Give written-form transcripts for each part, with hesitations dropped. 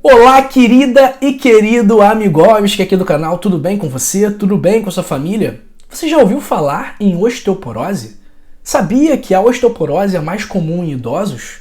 Olá, querida e querido amigos aqui do canal, tudo bem com você? Tudo bem com a sua família? Você já ouviu falar em osteoporose? Sabia que a osteoporose é mais comum em idosos?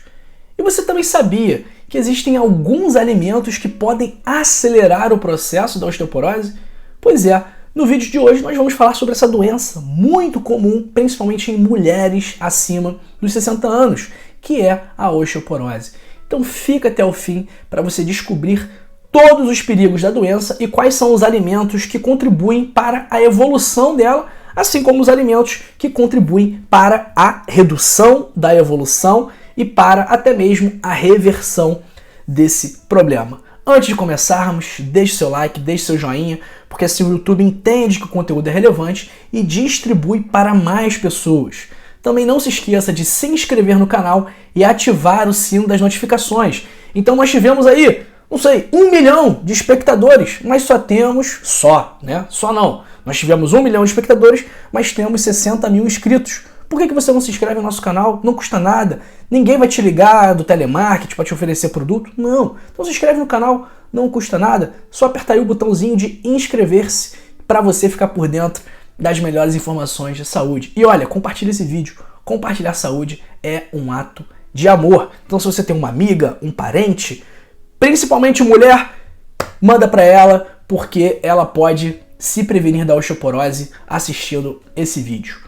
E você também sabia que existem alguns alimentos que podem acelerar o processo da osteoporose? Pois é, no vídeo de hoje nós vamos falar sobre essa doença muito comum, principalmente em mulheres acima dos 60 anos, que é a osteoporose. Então fica até o fim para você descobrir todos os perigos da doença e quais são os alimentos que contribuem para a evolução dela, assim como os alimentos que contribuem para a redução da evolução e para até mesmo a reversão desse problema. Antes de começarmos, deixe seu like, deixe seu joinha, porque assim o YouTube entende que o conteúdo é relevante e distribui para mais pessoas. Também não se esqueça de se inscrever no canal e ativar o sino das notificações. Então nós tivemos aí, 1 milhão de espectadores, mas nós tivemos 1 milhão de espectadores, mas temos 60 mil inscritos. Por que você não se inscreve no nosso canal? Não custa nada. Ninguém vai te ligar do telemarketing para te oferecer produto. Não. Então se inscreve no canal, não custa nada. Só apertar aí o botãozinho de inscrever-se para você ficar por dentro das melhores informações de saúde. E olha, compartilha esse vídeo. Compartilhar saúde é um ato de amor. Então se você tem uma amiga, um parente, principalmente mulher, manda para ela, porque ela pode se prevenir da osteoporose assistindo esse vídeo.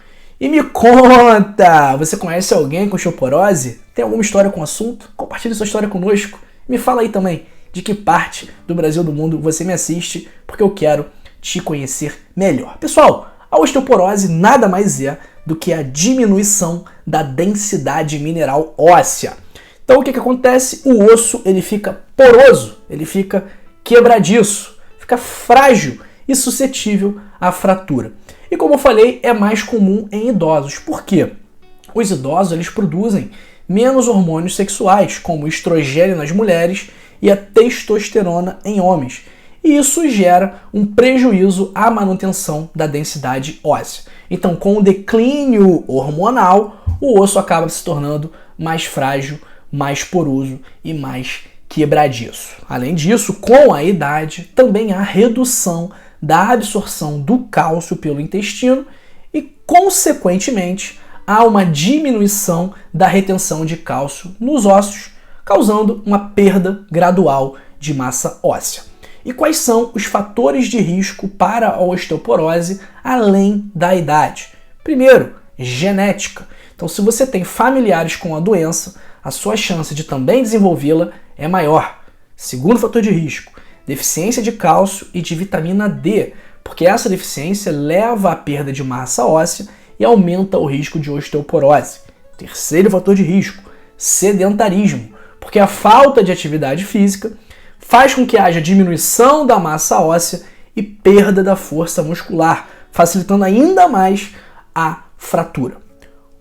E me conta, você conhece alguém com osteoporose? Tem alguma história com o assunto? Compartilhe sua história conosco. Me fala aí também de que parte do Brasil do mundo você me assiste, porque eu quero te conhecer melhor. Pessoal, a osteoporose nada mais é do que a diminuição da densidade mineral óssea. Então o que acontece? O osso ele fica poroso, ele fica quebradiço, fica frágil e suscetível à fratura. E como eu falei, é mais comum em idosos. Por quê? Os idosos eles produzem menos hormônios sexuais, como o estrogênio nas mulheres e a testosterona em homens. E isso gera um prejuízo à manutenção da densidade óssea. Então, com o declínio hormonal, o osso acaba se tornando mais frágil, mais poroso e mais quebradiço. Além disso, com a idade, também há redução da absorção do cálcio pelo intestino e, consequentemente, há uma diminuição da retenção de cálcio nos ossos, causando uma perda gradual de massa óssea. E quais são os fatores de risco para a osteoporose além da idade? Primeiro, genética. Então, se você tem familiares com a doença, a sua chance de também desenvolvê-la é maior. Segundo fator de risco, deficiência de cálcio e de vitamina D, porque essa deficiência leva à perda de massa óssea e aumenta o risco de osteoporose. Terceiro fator de risco, sedentarismo, porque a falta de atividade física faz com que haja diminuição da massa óssea e perda da força muscular, facilitando ainda mais a fratura.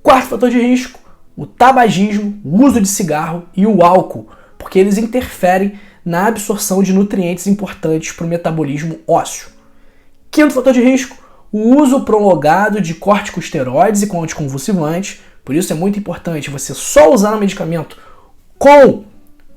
Quarto fator de risco, o tabagismo, o uso de cigarro e o álcool, porque eles interferem na absorção de nutrientes importantes para o metabolismo ósseo. Quinto fator de risco, o uso prolongado de corticosteroides e anticonvulsivantes, por isso é muito importante você só usar o medicamento com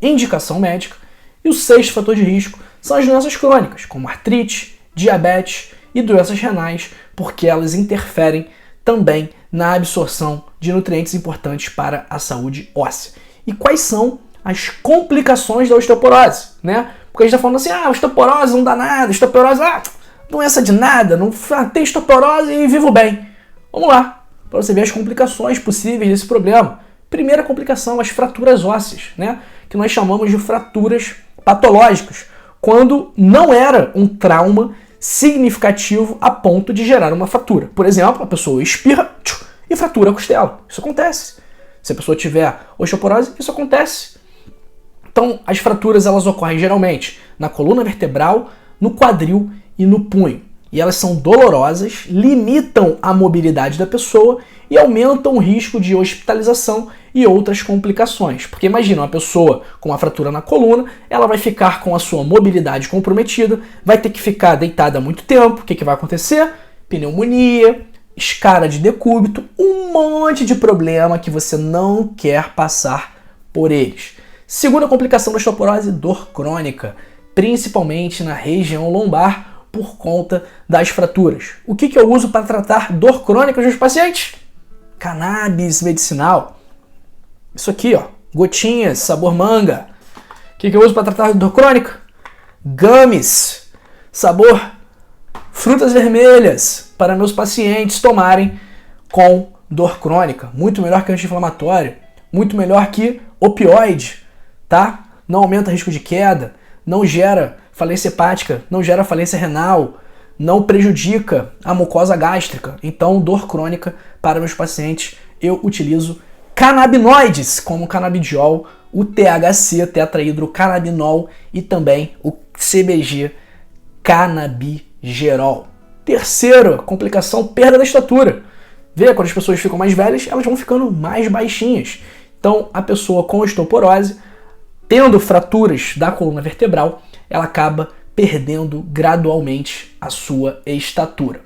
indicação médica. E o sexto fator de risco são as doenças crônicas, como artrite, diabetes e doenças renais, porque elas interferem também na absorção de nutrientes importantes para a saúde óssea. E quais são as complicações da osteoporose, né? Porque a gente está falando assim, osteoporose não dá nada, osteoporose, doença de nada, não tem osteoporose e vivo bem. Vamos lá, para você ver as complicações possíveis desse problema. Primeira complicação, as fraturas ósseas, né? Que nós chamamos de fraturas patológicas, quando não era um trauma significativo a ponto de gerar uma fratura. Por exemplo, a pessoa espirra e fratura a costela. Isso acontece. Se a pessoa tiver osteoporose, isso acontece. Então, as fraturas elas ocorrem geralmente na coluna vertebral, no quadril e no punho. E elas são dolorosas, limitam a mobilidade da pessoa e aumentam o risco de hospitalização e outras complicações. Porque imagina, uma pessoa com uma fratura na coluna, ela vai ficar com a sua mobilidade comprometida, vai ter que ficar deitada há muito tempo. O que vai acontecer? Pneumonia, escara de decúbito, um monte de problema que você não quer passar por eles. Segunda complicação da osteoporose, dor crônica, principalmente na região lombar por conta das fraturas. O que eu uso para tratar dor crônica dos meus pacientes? Cannabis medicinal. Isso aqui, ó, gotinhas, sabor manga. O que eu uso para tratar dor crônica? Gummies, sabor frutas vermelhas, para meus pacientes tomarem com dor crônica. Muito melhor que anti-inflamatório, muito melhor que opioide, tá? Não aumenta risco de queda, não gera falência hepática, não gera falência renal, não prejudica a mucosa gástrica. Então, dor crônica para meus pacientes, eu utilizo canabinoides, como o canabidiol, o THC, tetrahidrocannabinol, e também o CBG, canabigerol. Terceira complicação, perda da estatura. Vê, quando as pessoas ficam mais velhas, elas vão ficando mais baixinhas. Então, a pessoa com osteoporose, tendo fraturas da coluna vertebral, ela acaba perdendo gradualmente a sua estatura.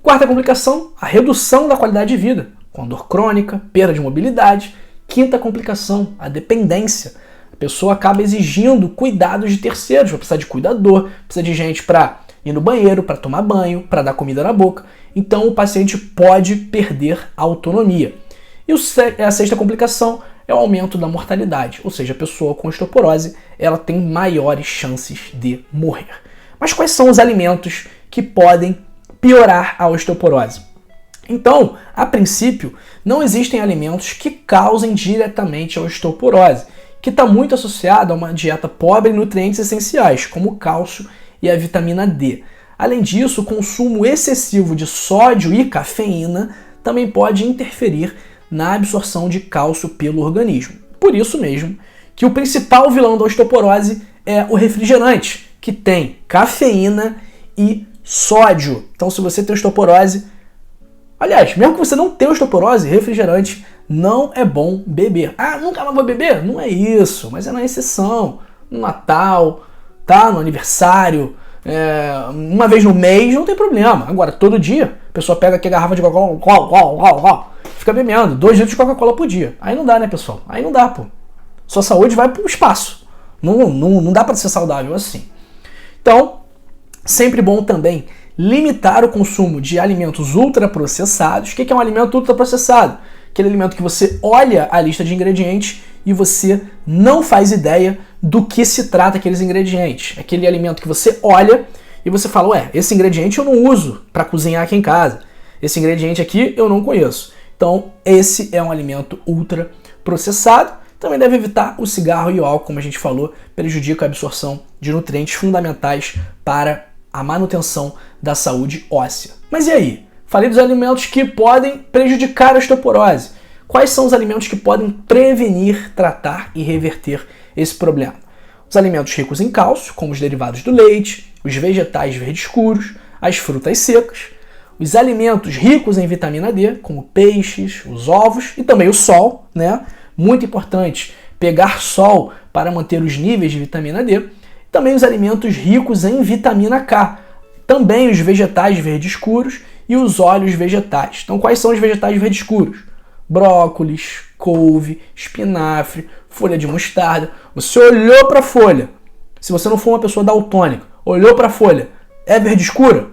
Quarta complicação, a redução da qualidade de vida, com dor crônica, perda de mobilidade. Quinta complicação, a dependência. A pessoa acaba exigindo cuidados de terceiros, vai precisar de cuidador, precisa de gente para ir no banheiro, para tomar banho, para dar comida na boca. Então o paciente pode perder a autonomia. E a sexta complicação é o aumento da mortalidade, ou seja, a pessoa com osteoporose ela tem maiores chances de morrer. Mas quais são os alimentos que podem piorar a osteoporose? Então, a princípio, não existem alimentos que causem diretamente a osteoporose, que está muito associado a uma dieta pobre em nutrientes essenciais, como o cálcio e a vitamina D. Além disso, o consumo excessivo de sódio e cafeína também pode interferir na absorção de cálcio pelo organismo. Por isso mesmo que o principal vilão da osteoporose é o refrigerante, que tem cafeína e sódio. Então, se você tem osteoporose, aliás, mesmo que você não tenha osteoporose, refrigerante não é bom beber. Ah, nunca mais vou beber? Não é isso, mas é na exceção. No Natal, tá? No aniversário, uma vez no mês, não tem problema. Agora, todo dia, a pessoa pega aqui a garrafa de Coca-Cola, fica bebendo 2 litros de Coca-Cola por dia. Aí não dá, né, pessoal? Aí não dá, pô. Sua saúde vai pro espaço. Não dá para ser saudável assim. Então, sempre bom também limitar o consumo de alimentos ultraprocessados. O que é um alimento ultraprocessado? Aquele alimento que você olha a lista de ingredientes e você não faz ideia do que se trata aqueles ingredientes. Aquele alimento que você olha e você fala, ué, esse ingrediente eu não uso para cozinhar aqui em casa. Esse ingrediente aqui eu não conheço. Então, esse é um alimento ultraprocessado. Também deve evitar o cigarro e o álcool, como a gente falou, prejudica a absorção de nutrientes fundamentais para a manutenção da saúde óssea. Mas e aí? Falei dos alimentos que podem prejudicar a osteoporose. Quais são os alimentos que podem prevenir, tratar e reverter esse problema? Os alimentos ricos em cálcio, como os derivados do leite, os vegetais verdes escuros, as frutas secas, os alimentos ricos em vitamina D, como peixes, os ovos e também o sol, né? Muito importante pegar sol para manter os níveis de vitamina D. Também os alimentos ricos em vitamina K, também os vegetais verdes escuros e os óleos vegetais. Então, quais são os vegetais verdes escuros? Brócolis, couve, espinafre, folha de mostarda. Você olhou para a folha, se você não for uma pessoa daltônica, olhou para a folha, é verde escura?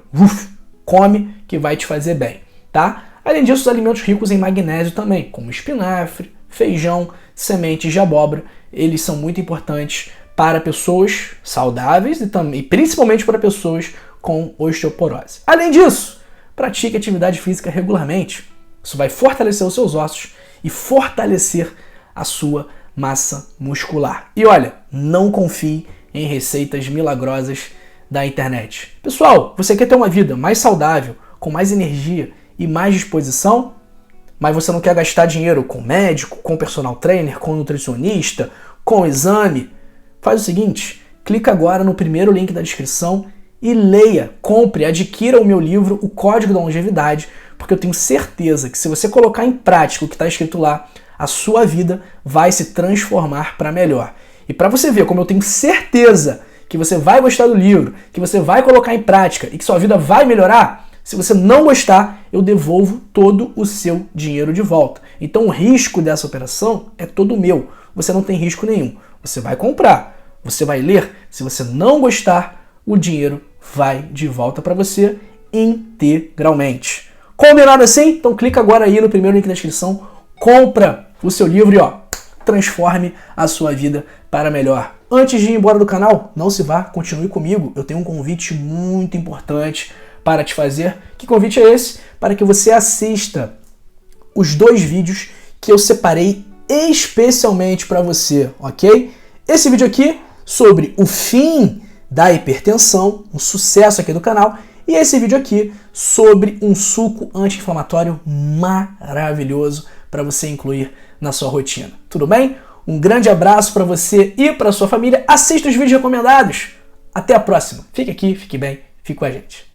Come que vai te fazer bem, tá? Além disso, os alimentos ricos em magnésio também, como espinafre, feijão, sementes de abóbora, eles são muito importantes para pessoas saudáveis e principalmente para pessoas com osteoporose. Além disso, pratique atividade física regularmente. Isso vai fortalecer os seus ossos e fortalecer a sua massa muscular. E olha, não confie em receitas milagrosas da internet. Pessoal, você quer ter uma vida mais saudável, com mais energia e mais disposição, mas você não quer gastar dinheiro com médico, com personal trainer, com nutricionista, com exame? Faz o seguinte, clica agora no primeiro link da descrição e leia, compre, adquira o meu livro, O Código da Longevidade, porque eu tenho certeza que se você colocar em prática o que está escrito lá, a sua vida vai se transformar para melhor. E para você ver como eu tenho certeza que você vai gostar do livro, que você vai colocar em prática e que sua vida vai melhorar, se você não gostar, eu devolvo todo o seu dinheiro de volta. Então o risco dessa operação é todo meu. Você não tem risco nenhum. você vai comprar, você vai ler. Se você não gostar, o dinheiro vai de volta para você integralmente. Combinado assim? Então clica agora aí no primeiro link da descrição, compra o seu livro e transforme a sua vida para melhor. Antes de ir embora do canal, não se vá, continue comigo. Eu tenho um convite muito importante para te fazer. Que convite é esse? Para que você assista os 2 vídeos que eu separei especialmente para você, ok? Esse vídeo aqui sobre o fim da hipertensão, um sucesso aqui do canal, e esse vídeo aqui sobre um suco anti-inflamatório maravilhoso para você incluir na sua rotina. Tudo bem? Um grande abraço para você e para sua família. Assista os vídeos recomendados. Até a próxima. Fique aqui, fique bem, fique com a gente.